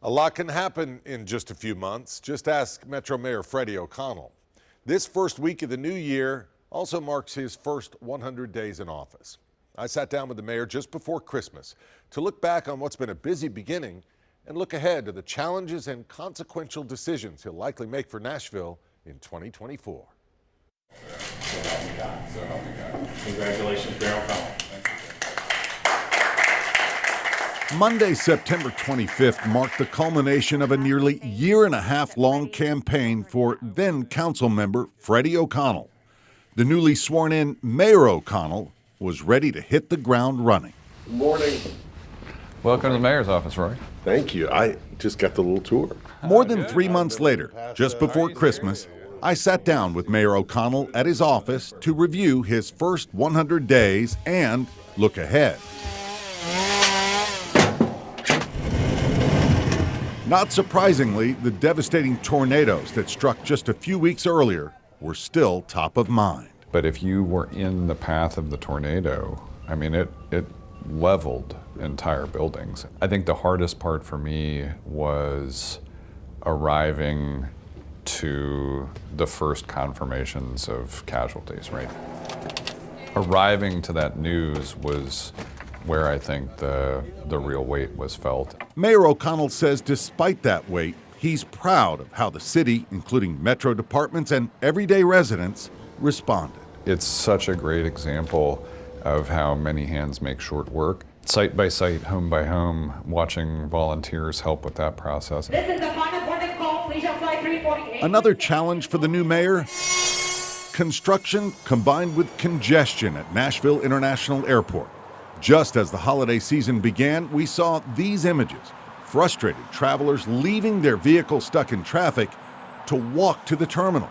A lot can happen in just a few months. Just ask Metro Mayor Freddie O'Connell. This first week of the new year also marks his first 100 days in office. I sat down with the mayor just before Christmas to look back on what's been a busy beginning and look ahead to the challenges and consequential decisions he'll likely make for Nashville in 2024. Congratulations, Mayor O'Connell. Monday, September 25th marked the culmination of a nearly year-and-a-half-long campaign for then council member Freddie O'Connell. The newly sworn-in Mayor O'Connell was ready to hit the ground running. Good morning. Welcome to the mayor's office, Rhori. Thank you. I just got the little tour. More than 3 months later, just before Christmas, I sat down with Mayor O'Connell at his office to review his first 100 days and look ahead. Not surprisingly, the devastating tornadoes that struck just a few weeks earlier were still top of mind. But if you were in the path of the tornado, I mean, it leveled entire buildings. I think the hardest part for me was arriving to the first confirmations of casualties, right? Arriving to that news was where I think the real weight was felt. Mayor O'Connell says despite that weight, he's proud of how the city, including metro departments and everyday residents, responded. It's such a great example of how many hands make short work. Site by site, home by home, watching volunteers help with that process. This is the final boarding call. Please flight 348. Another challenge for the new mayor? Construction combined with congestion at Nashville International Airport. Just as the holiday season began, we saw these images. Frustrated travelers leaving their vehicle stuck in traffic to walk to the terminal.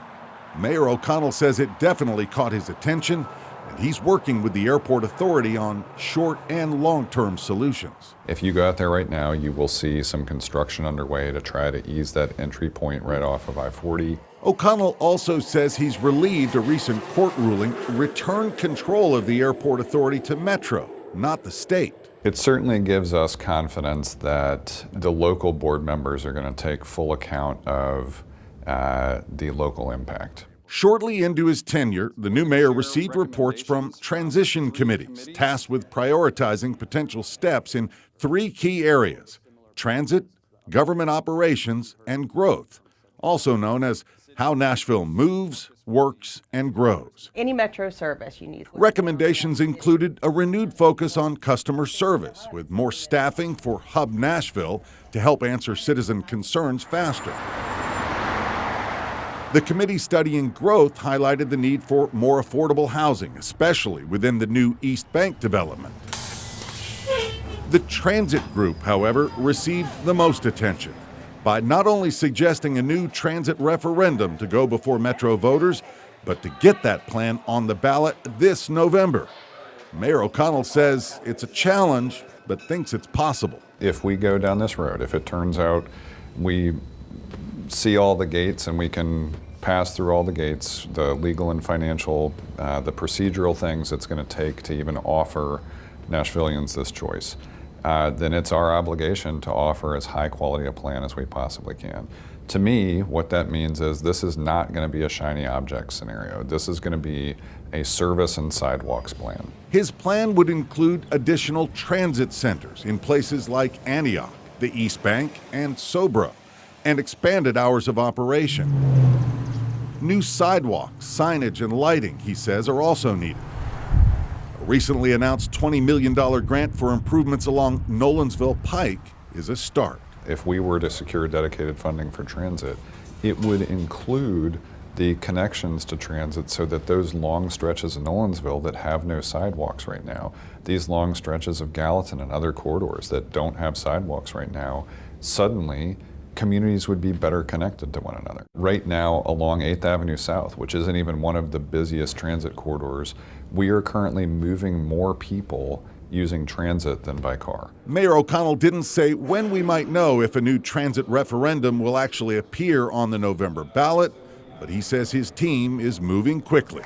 Mayor O'Connell says it definitely caught his attention, and he's working with the airport authority on short and long-term solutions. If you go out there right now, you will see some construction underway to try to ease that entry point right off of I-40. O'Connell also says he's relieved a recent court ruling returned control of the airport authority to Metro, not the state. It certainly gives us confidence that the local board members are going to take full account of the local impact. Shortly into his tenure, the new mayor received reports from transition committees tasked with prioritizing potential steps in 3 key areas: transit, government operations, and growth, also known as how Nashville moves, works, and grows. Any metro service you need. Recommendations included a renewed focus on customer service, with more staffing for Hub Nashville to help answer citizen concerns faster. The committee studying growth highlighted the need for more affordable housing, especially within the new East Bank development. The transit group, however, received the most attention by not only suggesting a new transit referendum to go before Metro voters, but to get that plan on the ballot this November. Mayor O'Connell says it's a challenge, but thinks it's possible. If we go down this road, if it turns out we see all the gates and we can pass through all the gates, the legal and financial, the procedural things it's going to take to even offer Nashvillians this choice, then it's our obligation to offer as high quality a plan as we possibly can. To me, what that means is this is not going to be a shiny object scenario. This is going to be a service and sidewalks plan. His plan would include additional transit centers in places like Antioch, the East Bank, and Sobro, and expanded hours of operation. New sidewalks, signage, and lighting, he says, are also needed. A recently announced $20 million grant for improvements along Nolensville Pike is a start. If we were to secure dedicated funding for transit, it would include the connections to transit so that those long stretches of Nolensville that have no sidewalks right now, these long stretches of Gallatin and other corridors that don't have sidewalks right now, suddenly communities would be better connected to one another. Right now, along 8th Avenue South, which isn't even one of the busiest transit corridors, we are currently moving more people using transit than by car. Mayor O'Connell didn't say when we might know if a new transit referendum will actually appear on the November ballot, but he says his team is moving quickly.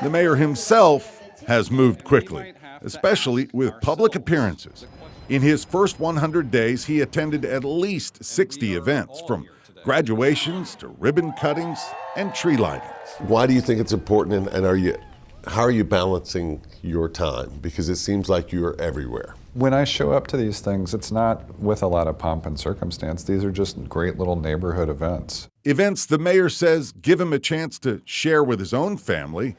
The mayor himself has moved quickly, especially with public appearances. In his first 100 days, he attended at least 60 events, from graduations to ribbon cuttings and tree lightings. Why do you think it's important, and how are you balancing your time? Because it seems like you're everywhere. When I show up to these things, it's not with a lot of pomp and circumstance. These are just great little neighborhood events. Events the mayor says give him a chance to share with his own family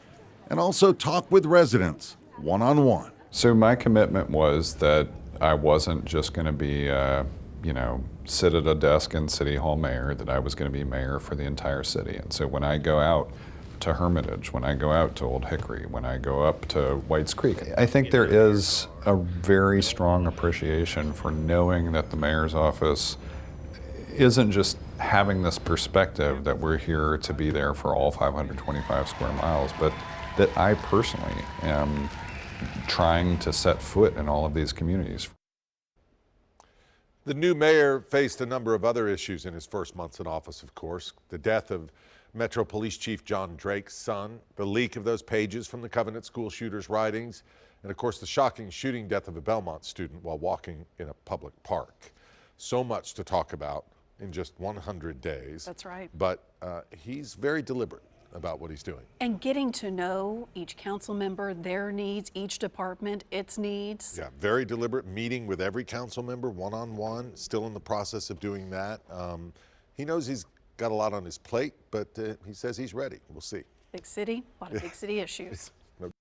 and also talk with residents one-on-one. So my commitment was that I wasn't just going to be, sit at a desk in City Hall mayor, that I was going to be mayor for the entire city. And so when I go out to Hermitage, when I go out to Old Hickory, when I go up to Whites Creek, I think there is a very strong appreciation for knowing that the mayor's office isn't just having this perspective that we're here to be there for all 525 square miles, but that I personally am trying to set foot in all of these communities. The new mayor faced a number of other issues in his first months in office, of course. The death of Metro Police Chief John Drake's son, the leak of those pages from the Covenant school shooters' writings, and of course the shocking shooting death of a Belmont student while walking in a public park. So much to talk about in just 100 days. That's right. But he's very deliberate about what he's doing. And getting to know each council member, their needs, each department, its needs. Yeah, very deliberate, meeting with every council member one-on-one, still in the process of doing that. He knows he's got a lot on his plate, but he says he's ready. We'll see. Big city, a lot of big city issues.